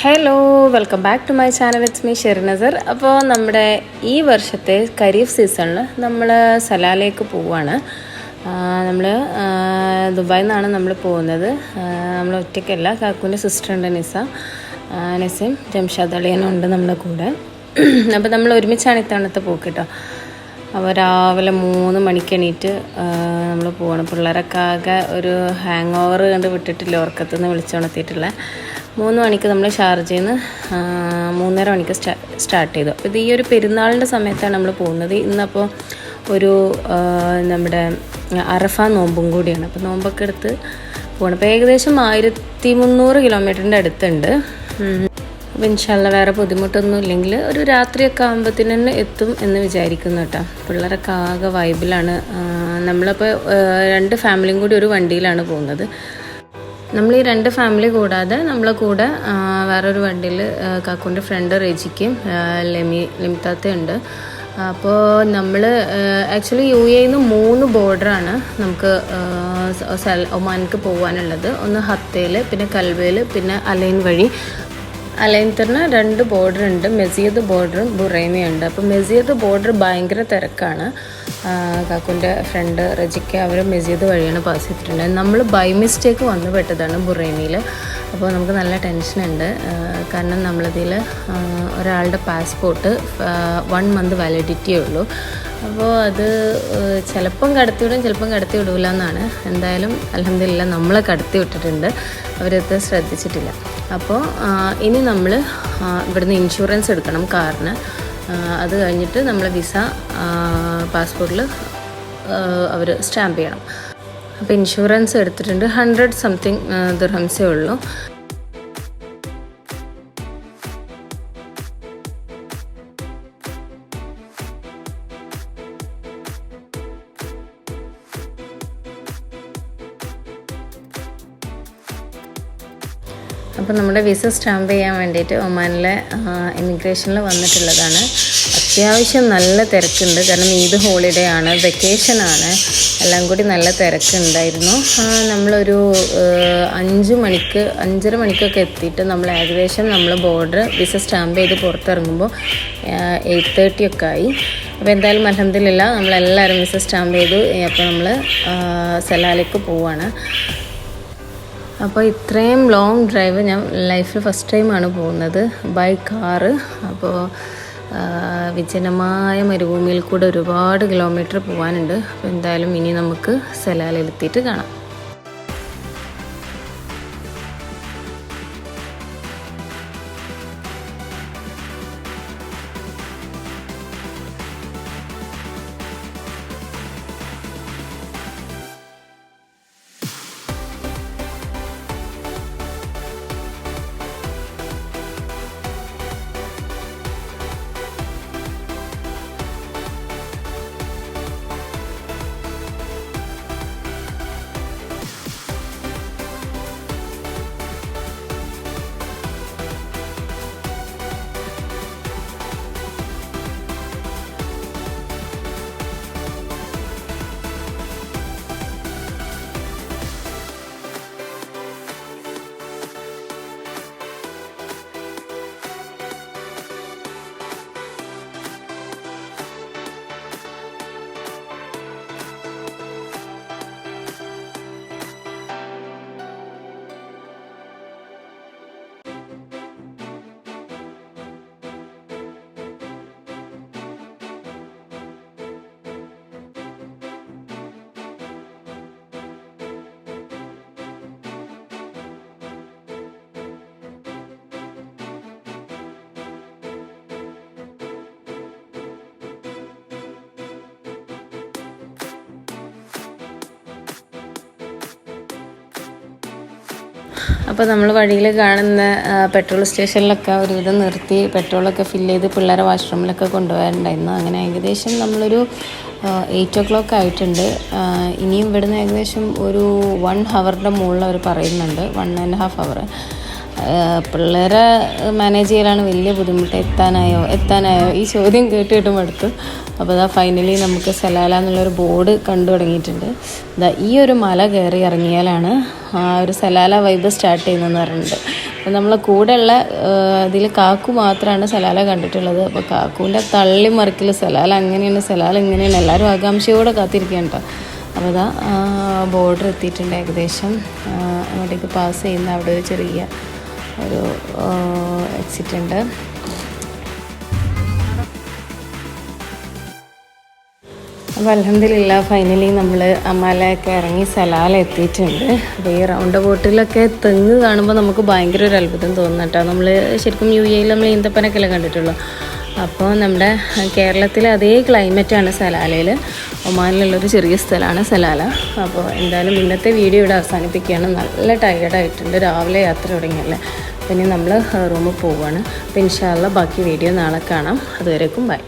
Hello, welcome back to my channel. It's me Sherinasar. അപ്പോൾ നമ്മുടെ ഈ വർഷത്തെ ഖരീഫ് സീസണിൽ നമ്മൾ സലാലയ്ക്ക് പോവുകയാണ്. നമ്മൾ ദുബായിൽ നിന്നാണ് നമ്മൾ പോകുന്നത്. നമ്മൾ ഒറ്റയ്ക്കല്ല, കാക്കുവിൻ്റെ സിസ്റ്ററുണ്ട് നസീം ജംഷാദ് അളിയനുണ്ട് നമ്മുടെ കൂടെ. അപ്പോൾ നമ്മൾ ഒരുമിച്ചാണ് ഇത്തവണത്തെ പോക്ക് കേട്ടോ. അപ്പോൾ രാവിലെ 3 മണിക്ക് എണീറ്റ് നമ്മൾ പോകണം. പിള്ളേരൊക്കെ ആകെ ഒരു ഹാങ് ഓവർ കണ്ട് വിട്ടിട്ടില്ല, ഉറക്കത്തു നിന്ന് വിളിച്ചുണർത്തിയിട്ടില്ല. 3 മണിക്ക് നമ്മൾ ഷാർജയിൽ നിന്ന് 3:30 മണിക്ക് സ്റ്റാർട്ട് ചെയ്തു. അപ്പോൾ ഇത് ഈ ഒരു പെരുന്നാളിൻ്റെ സമയത്താണ് നമ്മൾ പോകുന്നത്. ഇന്നപ്പോൾ ഒരു നമ്മുടെ അറഫ നോമ്പും കൂടിയാണ്. അപ്പോൾ നോമ്പൊക്കെ എടുത്ത് പോകണം. അപ്പോൾ ഏകദേശം 1300 കിലോമീറ്ററിൻ്റെ അടുത്തുണ്ട്. അപ്പോൾ ഇൻഷാല്ല വേറെ ബുദ്ധിമുട്ടൊന്നും ഇല്ലെങ്കിൽ ഒരു രാത്രിയൊക്കെ ആകുമ്പോഴത്തേന് തന്നെ എത്തും എന്ന് വിചാരിക്കുന്നു കേട്ടോ. പിള്ളേരൊക്കെ ആകെ വൈബിലാണ്. നമ്മളപ്പോൾ 2 ഫാമിലിയും കൂടി ഒരു വണ്ടിയിലാണ് പോകുന്നത്. നമ്മൾ ഈ 2 ഫാമിലി കൂടാതെ നമ്മളെ കൂടെ വേറൊരു വണ്ടിയിൽ കാക്കുൻ്റെ ഫ്രണ്ട് റെജിക്കും ലിമിത്താത്തയുണ്ട്. അപ്പോൾ നമ്മൾ ആക്ച്വലി UAE നിന്ന് 3 ബോർഡറാണ് നമുക്ക് ഒമാനിക്ക് പോകാനുള്ളത്. ഒന്ന് ഹത്തയിൽ, പിന്നെ കൽവയിൽ, പിന്നെ അലൈൻ വഴി. അലൈൻതറിന് 2 ബോർഡർ ഉണ്ട്, മെസിയത്ത് ബോർഡറും ബുറൈമയുണ്ട്. അപ്പോൾ മെസിയത്ത് ബോർഡർ ഭയങ്കര തിരക്കാണ്. കാക്കുൻ്റെ ഫ്രണ്ട് റജിക്ക അവർ മെസിയത്ത് വഴിയാണ് പാസ് ചെയ്തിട്ടുണ്ട്. നമ്മൾ ബൈ മിസ്റ്റേക്ക് വന്നു പെട്ടതാണ് ബുറൈമയിൽ. അപ്പോൾ നമുക്ക് നല്ല ടെൻഷനുണ്ട്. കാരണം നമ്മളതിൽ ഒരാളുടെ പാസ്പോർട്ട് 1 മന്ത് വാലിഡിറ്റിയേ ഉള്ളൂ. അപ്പോൾ അത് ചിലപ്പം കടത്തിവിടും, ചിലപ്പം കടത്തി വിടില്ല എന്നാണ്. എന്തായാലും അൽഹംദുലില്ലാ നമ്മളെ കടത്തി വിട്ടിട്ടുണ്ട്, അവരത് ശ്രദ്ധിച്ചിട്ടില്ല. അപ്പോൾ ഇനി നമ്മൾ ഇവിടുന്ന് ഇൻഷുറൻസ് എടുക്കണം കാറിന്. അത് കഴിഞ്ഞിട്ട് നമ്മൾ വിസ പാസ്പോർട്ടിൽ അവർ സ്റ്റാമ്പ് ചെയ്യണം. അപ്പോൾ ഇൻഷുറൻസ് എടുത്തിട്ടുണ്ട്. 100 സംതിങ് ദിർഹംസേ ഉള്ളൂ. അപ്പോൾ നമ്മുടെ വിസ സ്റ്റാമ്പ് ചെയ്യാൻ വേണ്ടിയിട്ട് ഒമാനിലെ ഇമിഗ്രേഷനിൽ വന്നിട്ടുള്ളതാണ്. അത്യാവശ്യം നല്ല തിരക്കുണ്ട്. കാരണം ഈദ് ഹോളിഡേ ആണ്, വെക്കേഷനാണ്, എല്ലാം കൂടി നല്ല തിരക്കുണ്ടായിരുന്നു. നമ്മളൊരു 5:30 മണിക്കൊക്കെ എത്തിയിട്ട് നമ്മൾ ഏകദേശം നമ്മൾ ബോർഡർ വിസ സ്റ്റാമ്പ് ചെയ്ത് പുറത്തിറങ്ങുമ്പോൾ 8:30 ഒക്കെ ആയി. അപ്പോൾ എന്തായാലും അൽഹംദുലില്ലാ നമ്മളെല്ലാവരും വിസ സ്റ്റാമ്പ് ചെയ്തു. അപ്പോൾ നമ്മൾ സലാലയ്ക്ക് പോവുകയാണ്. അപ്പോൾ ഇത്രയും ലോങ് ഡ്രൈവ് ഞാൻ ലൈഫിൽ ഫസ്റ്റ് ടൈമാണ് പോകുന്നത് ബൈ കാറ്. അപ്പോൾ വിജനമായ മരുഭൂമിയിൽ കൂടെ ഒരുപാട് കിലോമീറ്റർ പോകാനുണ്ട്. അപ്പോൾ എന്തായാലും ഇനി നമുക്ക് സലാലയിലെത്തിയിട്ട് കാണാം. അപ്പോൾ നമ്മൾ വഴിയിൽ കാണുന്ന പെട്രോൾ സ്റ്റേഷനിലൊക്കെ ഒരുവിധം നിർത്തി പെട്രോളൊക്കെ ഫില്ല് ചെയ്ത് പിള്ളേരെ വാഷ്റൂമിലൊക്കെ കൊണ്ടുപോകാറുണ്ടായിരുന്നു. അങ്ങനെ ഏകദേശം നമ്മളൊരു 8 o'clock ആയിട്ടുണ്ട്. ഇനിയും ഇവിടുന്ന് ഏകദേശം ഒരു 1 ഹവറിൻ്റെ മുകളിൽ അവർ പറയുന്നുണ്ട്, 1.5 hour. പിള്ളേരെ മാനേജ് ചെയ്യലാണ് വലിയ ബുദ്ധിമുട്ട്. എത്താനായോ ഈ ചോദ്യം കേട്ടിട്ട് മടുത്തു. അപ്പോൾ അതാ ഫൈനലി നമുക്ക് സലാല എന്നുള്ളൊരു ബോർഡ് കണ്ടു തുടങ്ങിയിട്ടുണ്ട്. ഈ ഒരു മല കയറി ഇറങ്ങിയാലാണ് ആ ഒരു സലാല വൈബ് സ്റ്റാർട്ട് ചെയ്യുന്നതെന്ന് പറഞ്ഞിട്ടുണ്ട്. അപ്പം നമ്മളെ കൂടെയുള്ള ഇതിൽ കാക്കു മാത്രമാണ് സലാല കണ്ടിട്ടുള്ളത്. അപ്പോൾ കാക്കുവിൻ്റെ തള്ളി മറിക്കൽ സലാല അങ്ങനെയാണ്, സലാല ഇങ്ങനെയാണ്, എല്ലാവരും ആകാംക്ഷയോടെ കാത്തിരിക്കുകയാണ് കേട്ടോ. അപ്പോൾ അതാ ബോർഡർ എത്തിയിട്ടുണ്ട് ഏകദേശം. അങ്ങോട്ടേക്ക് പാസ് ചെയ്യുന്ന അവിടെ ഒരു ചെറിയ ഒരു എക്സിറ്റ് ഉണ്ട്. അപ്പോൾ അൽഹംദുലില്ലാ ഫൈനലി നമ്മൾ അമാലയൊക്കെ ഇറങ്ങി സലാല എത്തിയിട്ടുണ്ട്. അപ്പോൾ ഈ റൗണ്ട് ബോട്ടിലൊക്കെ തെങ്ങ് കാണുമ്പോൾ നമുക്ക് ഭയങ്കര ഒരു അത്ഭുതം തോന്നുന്നു കേട്ടോ. നമ്മൾ ശരിക്കും UAE നമ്മൾ ഈന്തപ്പനൊക്കെ കണ്ടിട്ടുള്ളൂ. അപ്പോൾ നമ്മുടെ കേരളത്തിലെ അതേ ക്ലൈമറ്റാണ് സലാലയിൽ. ഒമാനിലുള്ളൊരു ചെറിയ സ്ഥലമാണ് സലാല. അപ്പോൾ എന്തായാലും ഇന്നത്തെ വീഡിയോ ഇവിടെ അവസാനിപ്പിക്കുകയാണ്. നല്ല ടയേർഡായിട്ടുണ്ട്, രാവിലെ യാത്ര തുടങ്ങിയല്ലേ. പിന്നെ നമ്മൾ റൂമിൽ പോവുകയാണ്. അപ്പോൾ ഇൻഷാ അല്ലാഹ് ബാക്കി വീഡിയോ നാളെ കാണാം. അതുവരേക്കും ബൈ.